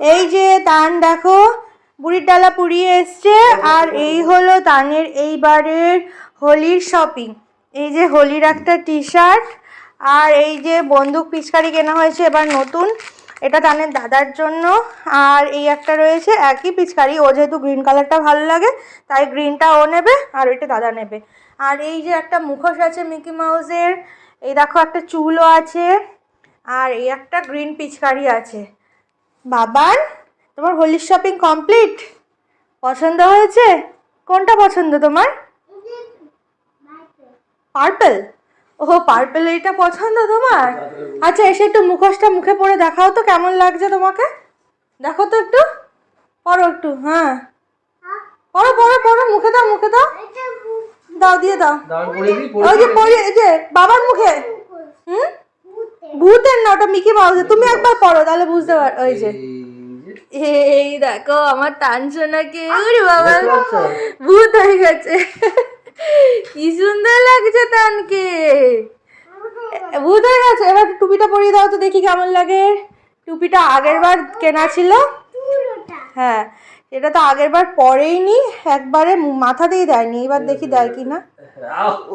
এই যে তান দেখো বুড়ির ডালা পুড়িয়ে এসছে, আর এই হলো তানের এইবারের হোলির শপিং। এই যে হোলির একটা টি শার্ট, আর এই যে বন্দুক পিচকারি কেনা হয়েছে এবার নতুন, এটা তানের দাদার জন্য। আর এই একটা রয়েছে একই পিচকারি, ও যেহেতু গ্রিন কালারটা ভালো লাগে তাই গ্রিনটা ও নেবে আর ওইটা দাদা নেবে। আর এই যে একটা মুখোশ আছে মিকি মাউসের, এই দেখো একটা চুলও আছে, আর এই একটা গ্রিন পিচকারি আছে। বাবার তোমার হোলির শপিং কমপ্লিট? পছন্দ হয়েছে? কোনটা পছন্দ তোমার? পার্পল? ও পার্পল এইটা পছন্দ তোমার? আচ্ছা এসে একটু মুখোশটা মুখে পরে দেখাও তো কেমন লাগছে তোমাকে, দেখো তো একটু, পরো একটু। হ্যাঁ পরো পরো পরো, মুখে দাও মুখে দাও, দাও দিয়ে দাও। ওই যে পরে এই যে বাবার মুখে। হুম, ভূতের না, ওটা মিকি মাউসের। তুমি একবার পরো তাহলে বুঝতে পার। ওই যে এই দেখো আমার তানসোনাকে, ওরে বাবা ভূত হয়ে গেছে। কি সুন্দর লাগছে তানকে, ভূত হয়ে গেছে। এবার টুপিটা পরিয়ে দাও তো দেখি কেমন লাগে। টুপিটা আগের বার কেনা ছিল, হ্যাঁ এটা তো আগের বার পরেইনি, একবারে মাথাতেই দেয়নি, এবার দেখি দেয় কিনা।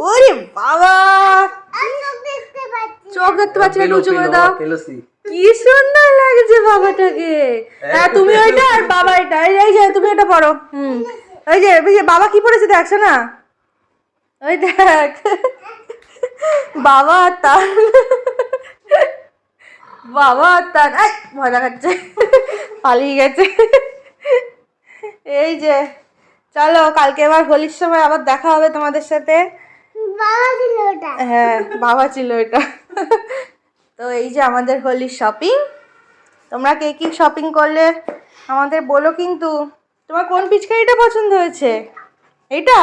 ওরে বাবা চোখ দেখতে পাচ্ছি না, উঁচু করে দাও। কি সুন্দর লাগছে বাবাটাকে। হ্যাঁ তুমি ওইটা আর বাবা এটা, এই যে তুমি এটা পড়ো। ওই যে বাবা কি পড়েছে দেখছো না, ওই দেখ বাবা তার, বাবা তার ভয় দেখাচ্ছে, পালিয়ে গেছে। এই যে চলো কালকে আবার হোলির সময় আবার দেখা হবে তোমাদের সাথে। বাবা ছিল ওটা, হ্যাঁ বাবা ছিল এটা। তো এই যে আমাদের হোলির শপিং, তোমরা কে কি শপিং করলে আমাদের বলো কিন্তু। তোমার কোন পিচকারিটা পছন্দ হয়েছে? এইটা?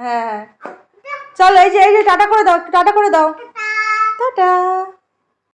হ্যাঁ চলো এই যে টাটা করে দাও, টাটা করে দাও, টাটা।